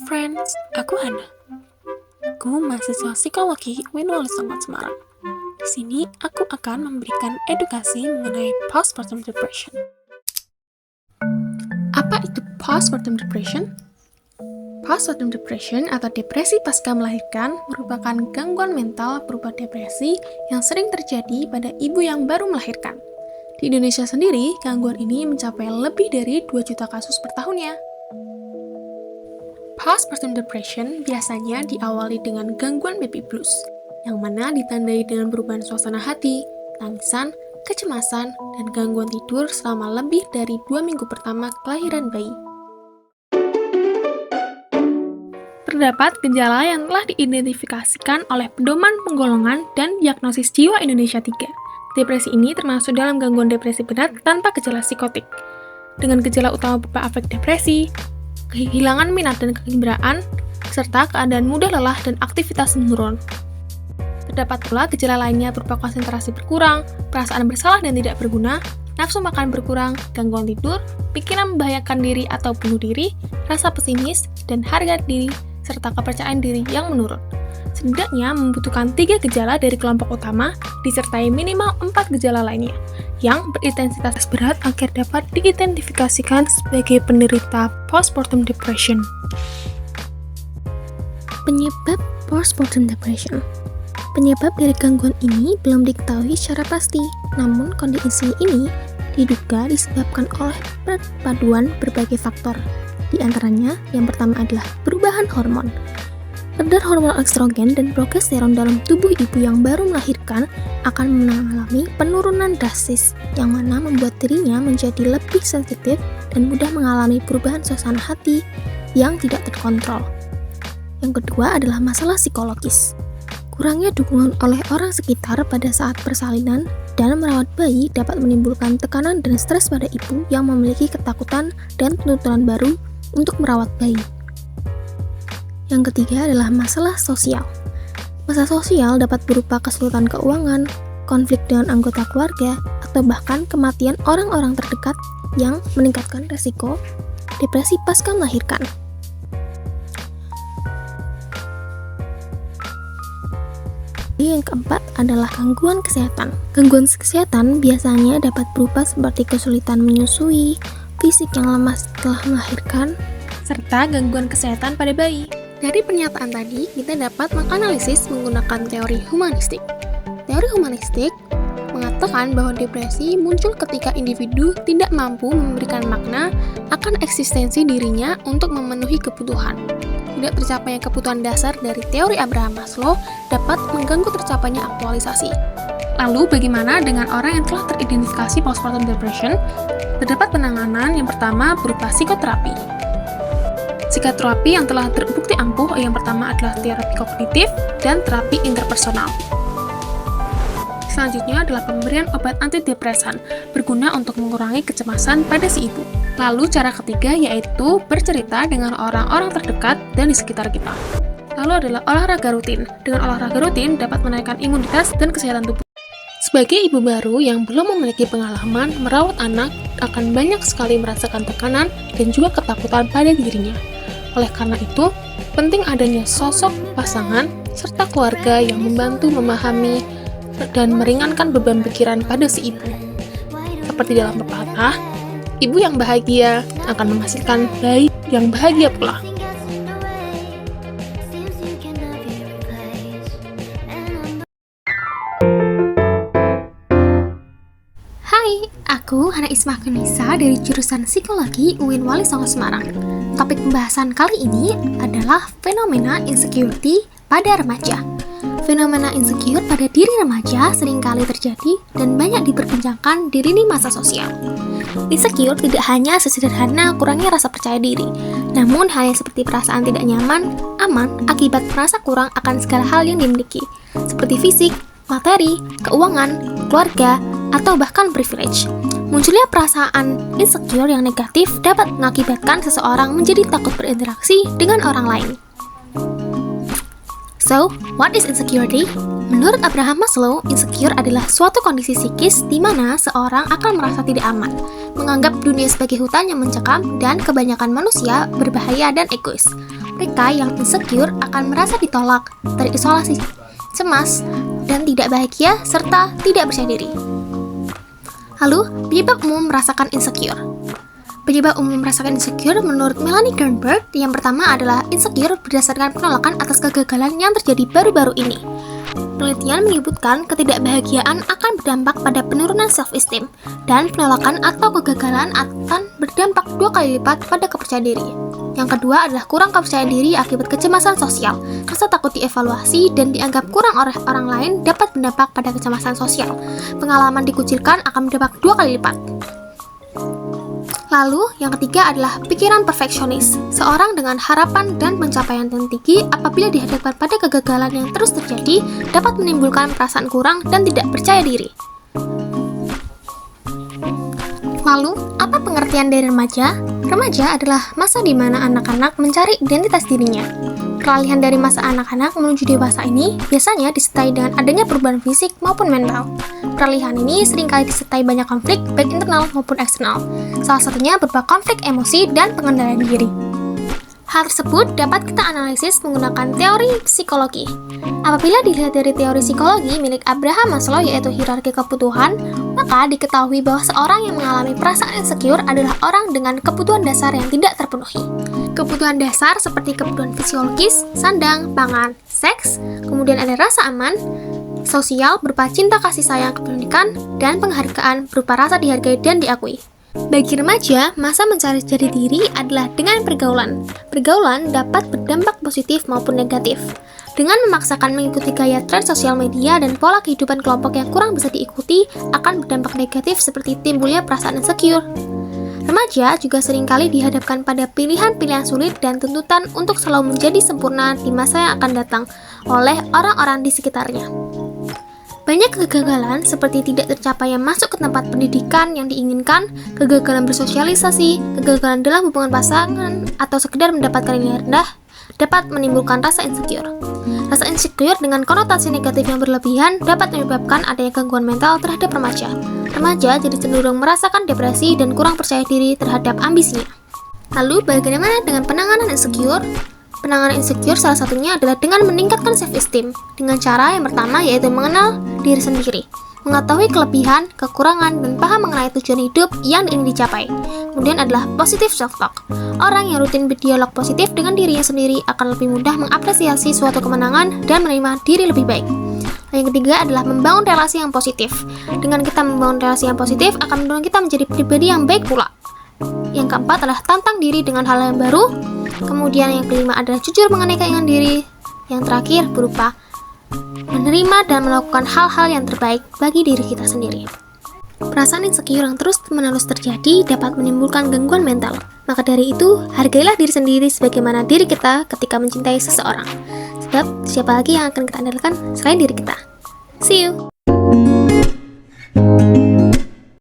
friends, aku Hana. Aku mahasiswa psikologi UIN Wali Songo Semarang. Di sini aku akan memberikan edukasi mengenai postpartum depression. Apa itu postpartum depression? Postpartum depression atau depresi pasca melahirkan merupakan gangguan mental berupa depresi yang sering terjadi pada ibu yang baru melahirkan. Di Indonesia sendiri, gangguan ini mencapai lebih dari 2 juta kasus per tahunnya. Postpartum depression biasanya diawali dengan gangguan baby blues, yang mana ditandai dengan perubahan suasana hati, tangisan, kecemasan, dan gangguan tidur selama lebih dari 2 minggu pertama kelahiran bayi. Terdapat gejala yang telah diidentifikasikan oleh Pedoman Penggolongan dan Diagnosis Jiwa Indonesia 3. Depresi ini termasuk dalam gangguan depresi berat tanpa gejala psikotik, dengan gejala utama berupa afek depresi, kehilangan minat dan kegembiraan, serta keadaan mudah lelah dan aktivitas menurun. Terdapat pula gejala lainnya berupa konsentrasi berkurang, perasaan bersalah dan tidak berguna, nafsu makan berkurang, gangguan tidur, pikiran membahayakan diri atau bunuh diri, rasa pesimis, dan harga diri, serta kepercayaan diri yang menurun. Setidaknya membutuhkan 3 gejala dari kelompok utama, disertai minimal 4 gejala lainnya, yang berintensitas berat agar dapat diidentifikasikan sebagai penderita postpartum depression. Penyebab postpartum depression. Penyebab dari gangguan ini belum diketahui secara pasti, namun kondisi ini diduga disebabkan oleh perpaduan berbagai faktor. Di antaranya, yang pertama adalah perubahan hormon. Kadar hormon estrogen dan progesteron dalam tubuh ibu yang baru melahirkan akan mengalami penurunan drastis, yang mana membuat dirinya menjadi lebih sensitif dan mudah mengalami perubahan suasana hati yang tidak terkontrol. Yang kedua adalah masalah psikologis. Kurangnya dukungan oleh orang sekitar pada saat persalinan dan merawat bayi dapat menimbulkan tekanan dan stres pada ibu yang memiliki ketakutan dan tuntutan baru untuk merawat bayi. Yang ketiga adalah masalah sosial. Masalah sosial dapat berupa kesulitan keuangan, konflik dengan anggota keluarga, atau bahkan kematian orang-orang terdekat yang meningkatkan resiko depresi pasca melahirkan. Yang keempat adalah gangguan kesehatan. Gangguan kesehatan biasanya dapat berupa seperti kesulitan menyusui, fisik yang lemah setelah melahirkan, serta gangguan kesehatan pada bayi. Dari pernyataan tadi, kita dapat menganalisis menggunakan teori humanistik. Teori humanistik mengatakan bahwa depresi muncul ketika individu tidak mampu memberikan makna akan eksistensi dirinya untuk memenuhi kebutuhan. Tidak tercapainya kebutuhan dasar dari teori Abraham Maslow dapat mengganggu tercapainya aktualisasi. Lalu, bagaimana dengan orang yang telah teridentifikasi postpartum depression? Terdapat penanganan yang pertama berupa psikoterapi. Psikoterapi yang telah terbukti ampuh yang pertama adalah terapi kognitif dan terapi interpersonal. Selanjutnya adalah pemberian obat antidepresan berguna untuk mengurangi kecemasan pada si ibu. Lalu cara ketiga yaitu bercerita dengan orang-orang terdekat dan di sekitar kita. Lalu adalah olahraga rutin. Dengan olahraga rutin dapat menaikkan imunitas dan kesehatan tubuh. Sebagai ibu baru yang belum memiliki pengalaman merawat anak akan banyak sekali merasakan tekanan dan juga ketakutan pada dirinya. Oleh karena itu, penting adanya sosok pasangan serta keluarga yang membantu memahami dan meringankan beban pikiran pada si ibu. Seperti dalam pepatah, ibu yang bahagia akan menghasilkan bayi yang bahagia pula. Aku Hana Isma Kunisa dari jurusan Psikologi UIN Wali Songo Semarang. Topik pembahasan kali ini adalah fenomena insecurity pada remaja. Fenomena insecure pada diri remaja seringkali terjadi dan banyak diperbincangkan di lini masa sosial. Insecure tidak hanya sesederhana kurangnya rasa percaya diri, namun hal yang seperti perasaan tidak nyaman, aman akibat merasa kurang akan segala hal yang dimiliki, seperti fisik, materi, keuangan, keluarga, atau bahkan privilege. Munculnya perasaan insecure yang negatif dapat mengakibatkan seseorang menjadi takut berinteraksi dengan orang lain. So, what is insecurity? Menurut Abraham Maslow, insecure adalah suatu kondisi psikis di mana seorang akan merasa tidak aman, menganggap dunia sebagai hutan yang mencekam, dan kebanyakan manusia berbahaya dan egois. Mereka yang insecure akan merasa ditolak, terisolasi, cemas, dan tidak bahagia, serta tidak percaya diri. Lalu, penyebab umum merasakan insecure. Penyebab umum merasakan insecure menurut Melanie Gernberg yang pertama adalah insecure berdasarkan penolakan atas kegagalan yang terjadi baru-baru ini. Penelitian menyebutkan ketidakbahagiaan akan berdampak pada penurunan self-esteem dan penolakan atau kegagalan akan berdampak 2 kali lipat pada kepercayaan diri. Yang kedua adalah kurang kepercayaan diri akibat kecemasan sosial. Rasa takut dievaluasi dan dianggap kurang oleh orang lain dapat berdampak pada kecemasan sosial. Pengalaman dikucilkan akan berdampak 2 kali lipat. Lalu, yang ketiga adalah pikiran perfeksionis. Seorang dengan harapan dan pencapaian yang tinggi apabila dihadapkan pada kegagalan yang terus terjadi dapat menimbulkan perasaan kurang dan tidak percaya diri. Lalu, apa pengertian dari remaja? Remaja adalah masa di mana anak-anak mencari identitas dirinya. Peralihan dari masa anak-anak menuju dewasa ini biasanya disertai dengan adanya perubahan fisik maupun mental. Peralihan ini seringkali disertai banyak konflik, baik internal maupun eksternal. Salah satunya berupa konflik emosi dan pengendalian diri. Hal tersebut dapat kita analisis menggunakan teori psikologi. Apabila dilihat dari teori psikologi milik Abraham Maslow yaitu hierarki kebutuhan, maka diketahui bahwa seorang yang mengalami perasaan insecure adalah orang dengan kebutuhan dasar yang tidak terpenuhi. Kebutuhan dasar seperti kebutuhan fisiologis, sandang, pangan, seks, kemudian ada rasa aman, sosial berupa cinta kasih sayang kepemilikan, dan penghargaan berupa rasa dihargai dan diakui. Bagi remaja, masa mencari jati diri adalah dengan pergaulan. Pergaulan dapat berdampak positif maupun negatif. Dengan memaksakan mengikuti gaya tren sosial media dan pola kehidupan kelompok yang kurang bisa diikuti akan berdampak negatif seperti timbulnya perasaan insecure. Remaja juga seringkali dihadapkan pada pilihan-pilihan sulit dan tuntutan untuk selalu menjadi sempurna di masa yang akan datang oleh orang-orang di sekitarnya. Banyak kegagalan seperti tidak tercapainya masuk ke tempat pendidikan yang diinginkan, kegagalan bersosialisasi, kegagalan dalam hubungan pasangan, atau sekedar mendapatkan nilai rendah, dapat menimbulkan rasa insecure. Rasa insecure dengan konotasi negatif yang berlebihan dapat menyebabkan adanya gangguan mental terhadap remaja. Remaja jadi cenderung merasakan depresi dan kurang percaya diri terhadap ambisinya. Lalu, bagaimana dengan penanganan insecure? Penanganan insecure salah satunya adalah dengan meningkatkan self-esteem dengan cara yang pertama yaitu mengenal diri sendiri, mengetahui kelebihan, kekurangan, dan paham mengenai tujuan hidup yang ingin dicapai. Kemudian adalah positive self-talk. Orang yang rutin berdialog positif dengan dirinya sendiri akan lebih mudah mengapresiasi suatu kemenangan dan menerima diri lebih baik. Yang ketiga adalah membangun relasi yang positif. Dengan kita membangun relasi yang positif akan mendorong kita menjadi pribadi yang baik pula. Yang keempat adalah tantang diri dengan hal yang baru. Kemudian yang kelima adalah jujur mengenai keinginan diri. Yang terakhir berupa menerima dan melakukan hal-hal yang terbaik bagi diri kita sendiri. Perasaan insecure yang terus-menerus terjadi dapat menimbulkan gangguan mental. Maka dari itu, hargailah diri sendiri sebagaimana diri kita ketika mencintai seseorang. Sebab siapa lagi yang akan kita andalkan selain diri kita. See you!